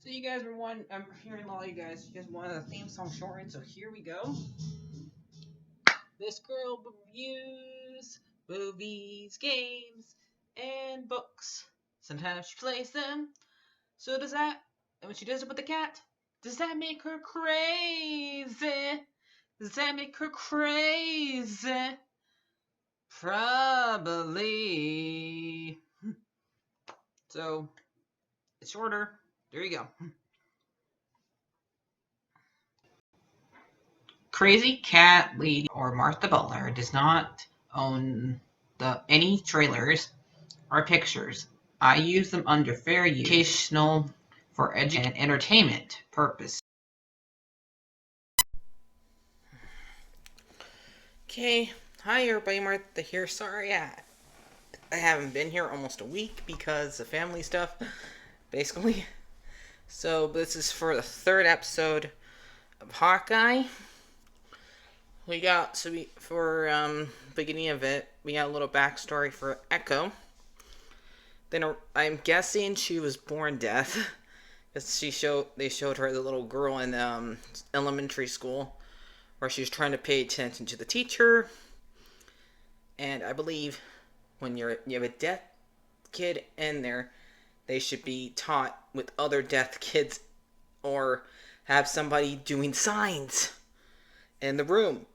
So you guys were I'm hearing a lot of you guys wanted a theme song shortened, so here we go. This girl reviews movies, games, and books. Sometimes she plays them. So does that, and when she does it with the cat, does that make her crazy? Does that make her crazy? Probably. So, it's shorter. There you go. Crazy Cat Lady or Martha Butler does not own any trailers or pictures. I use them under fair use, educational, for and entertainment purpose. Okay, hi everybody, Martha here. Sorry, I haven't been here almost a week because of family stuff, basically. So this is for the third episode of Hawkeye. We got for beginning of it, we got a little backstory for Echo. Then I'm guessing she was born deaf, because they showed her the little girl in elementary school, where she was trying to pay attention to the teacher. And I believe when you have a deaf kid in there, they should be taught with other deaf kids, or have somebody doing signs in the room,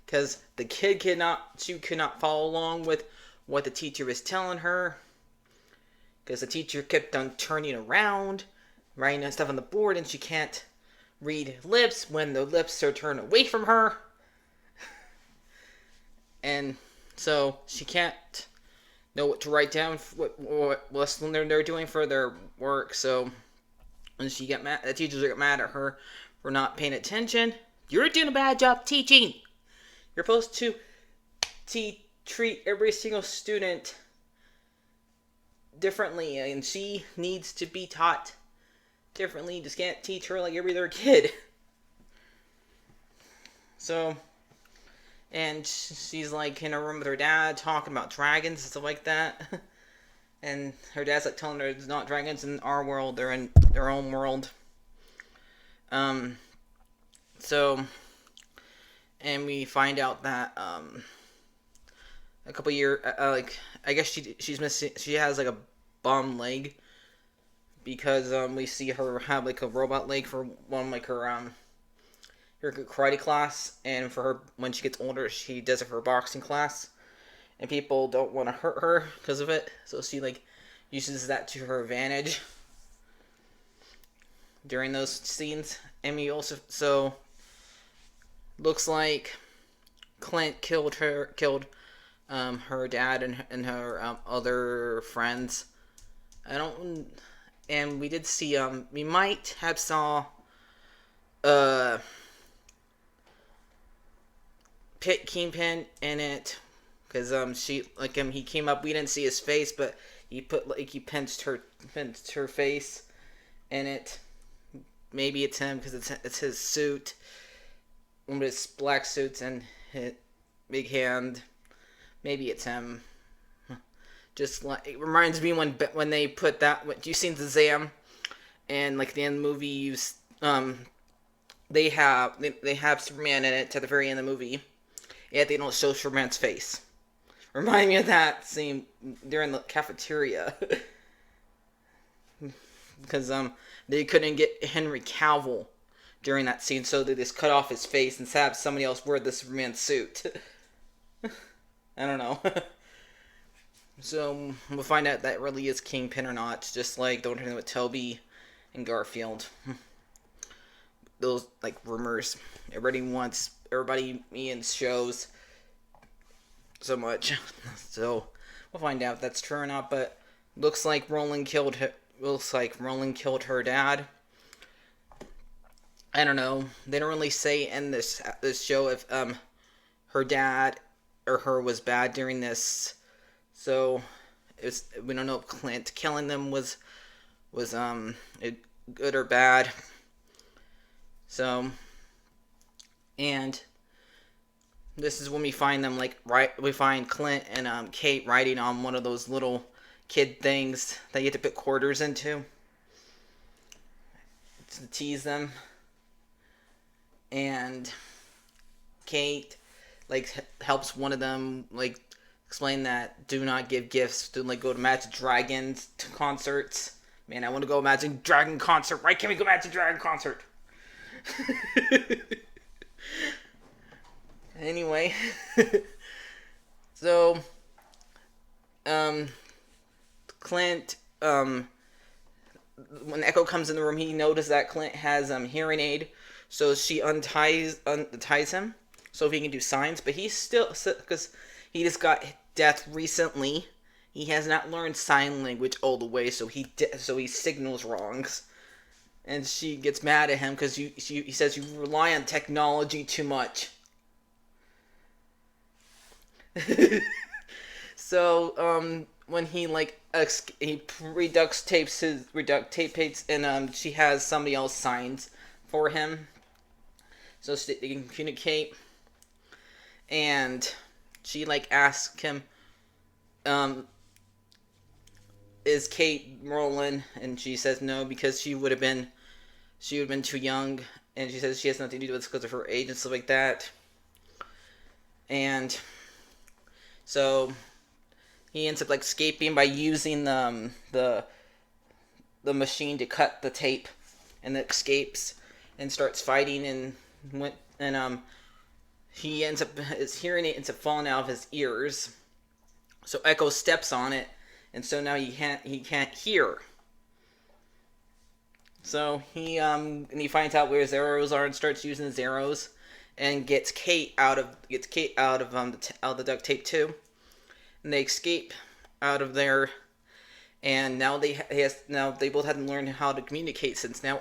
because the kid could not follow along with what the teacher was telling her, because the teacher kept on turning around, writing stuff on the board, and she can't read lips when the lips are turned away from her. And so she can't know what to write down, what lesson they're doing for their work. So when she got mad, the teachers get mad at her for not paying attention. You're doing a bad job teaching. You're supposed to treat every single student differently, and she needs to be taught differently. You just can't teach her like every other kid. So, and she's like in a room with her dad talking about dragons and stuff like that. And her dad's like telling her it's not dragons in our world, they're in their own world. So, and we find out that a couple years, like, I guess she's missing. She has like a bum leg, because we see her have like a robot leg for one, like her karate class, and for her when she gets older, she does it for her boxing class, and people don't want to hurt her because of it, so she like uses that to her advantage during those scenes. And we also looks like Clint killed her dad and her other friends. I don't, and we did see we might have saw uh Pit Kingpin in it, because he came up. We didn't see his face, but he pinched her face in it. Maybe it's him because it's his suit, one of his black suits, and his big hand. Maybe it's him. Just like, it reminds me when they put that. You seen Shazam? And like the end of the movie, they have Superman in it at the very end of the movie. Yet they don't show Superman's face. Remind me of that scene during the cafeteria. Because they couldn't get Henry Cavill during that scene, so they just cut off his face and have somebody else wear the Superman suit. I don't know. So we'll find out that really is Kingpin or not, just like the one thing with Toby and Garfield. Those like rumors. Everybody in shows so much. So we'll find out if that's true or not, but looks like Roland killed her dad. I don't know. They don't really say in this show if her dad or her was bad during this. So we don't know if Clint killing them was good or bad. So, and this is when we find them, we find Clint and Kate riding on one of those little kid things that you have to put quarters into. to tease them, and Kate helps one of them explain that do not give gifts to go to Magic Dragons concerts. Man, I want to go Magic Dragon concert. Why can't we go Magic Dragon concert? Anyway, so Clint when Echo comes in the room, he notices that Clint has hearing aid, so she unties him so he can do signs. But he's still, because he just got death recently, he has not learned sign language all the way, so he signals wrongs, and she gets mad at him because he says you rely on technology too much. So when he he reduct tapes and she has somebody else signs for him so they can communicate, and she asks him is Kate Merlin, and she says no because she would have been too young, and she says she has nothing to do with it because of her age and stuff like that. And so he ends up escaping by using the machine to cut the tape, and escapes and starts fighting, and he ends up, his hearing aid ends up falling out of his ears. So Echo steps on it, and so now he can't hear. So he finds out where his arrows are and starts using his arrows, and gets Kate out of the duct tape too. And they escape out of there, and now they both have to learn how to communicate, since now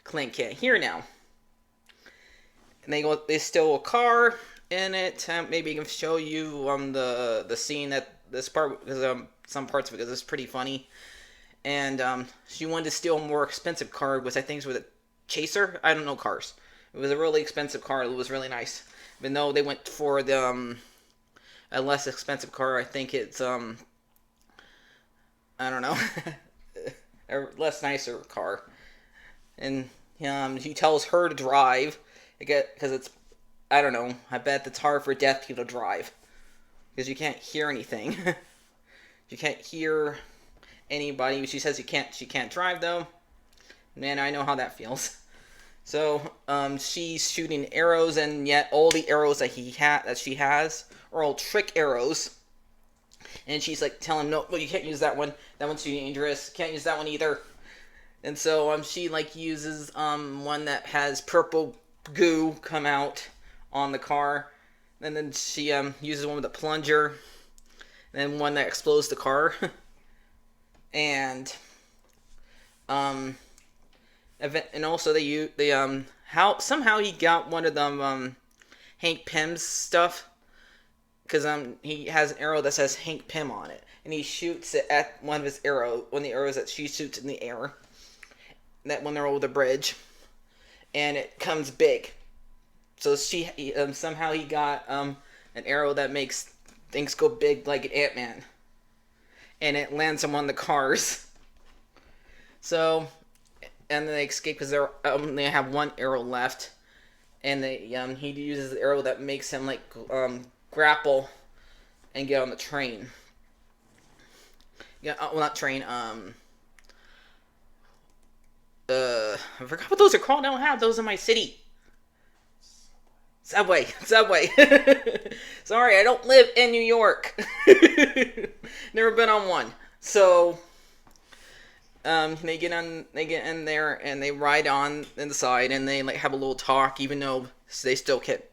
Clint can't hear now. And they steal a car in it. Maybe I can show you the scene at this part, because some parts of it, because it's pretty funny. And she wanted to steal a more expensive car, which I think was a Chaser. I don't know cars. It was a really expensive car. It was really nice. Even though they went for the a less expensive car, I think it's I don't know, a less nicer car. And he tells her to drive, because it's, I don't know, I bet it's hard for deaf people to drive, because you can't hear anything. You can't hear anybody. She says she can't drive though. Man, I know how that feels. So she's shooting arrows, and yet all the arrows that she has are all trick arrows. And she's telling him, no, well, you can't use that one. That one's too dangerous. Can't use that one either. And so she uses one that has purple goo come out on the car, and then she uses one with a plunger, and then one that explodes the car. And also somehow he got one of them Hank Pym's stuff, because he has an arrow that says Hank Pym on it, and he shoots it at one of the arrows that she shoots in the air, that when they're over the bridge, and it comes big. So somehow he got an arrow that makes things go big like an Ant-Man, and it lands him on the cars. So, and then they escape because they have one arrow left, and he uses the arrow that makes him grapple and get on the train. Yeah, well, not train. I forgot what those are called. I don't have those in my city. Subway. Sorry, I don't live in New York. Never been on one. So they get in there, and they ride on inside, and they have a little talk, even though he still can't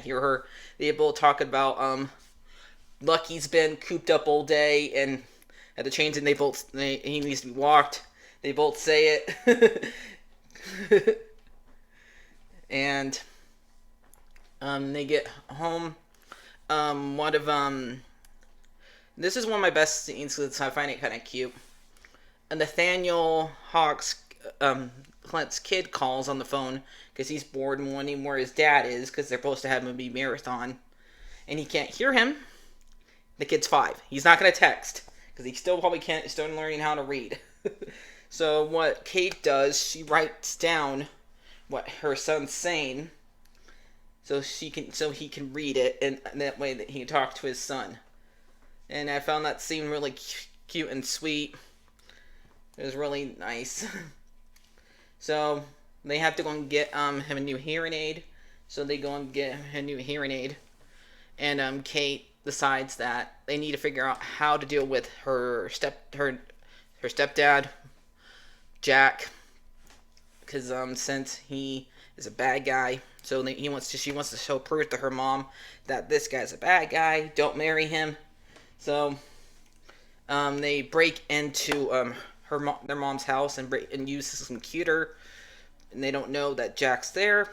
hear her. They both talk about Lucky's been cooped up all day and had to change, and he needs to be walked. They both say it. And they get home. This is one of my best scenes because I find it kind of cute. And Nathaniel Hawks, Clint's kid, calls on the phone because he's bored and wondering where his dad is, because they're supposed to have him be marathon, and he can't hear him. The kid's 5. He's not going to text because he still probably can't. He's still learning how to read. So what Kate does, she writes down what her son's saying, so he can read it, and that way that he can talk to his son. And I found that scene really cute and sweet. It was really nice. So they have to go and get him a new hearing aid. So they go and get him a new hearing aid, and Kate decides that they need to figure out how to deal with her stepdad, Jack, because since he is a bad guy, so she wants to show proof to her mom that this guy's a bad guy. Don't marry him. So they break into their mom's house and use his computer, and they don't know that Jack's there.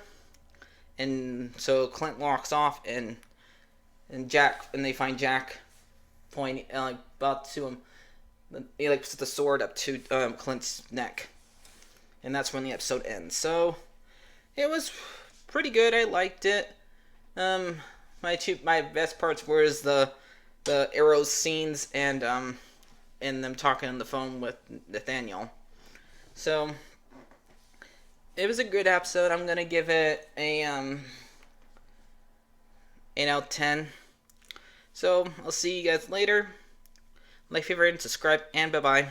And so Clint walks off, and they find Jack pointing about to him. He puts the sword up to Clint's neck, and that's when the episode ends. So it was pretty good. I liked it. My best parts was the Arrows scenes and them talking on the phone with Nathaniel. So it was a good episode. I'm gonna give it a 8 out of 10. So I'll see you guys later. Like, favorite, and subscribe, and bye bye.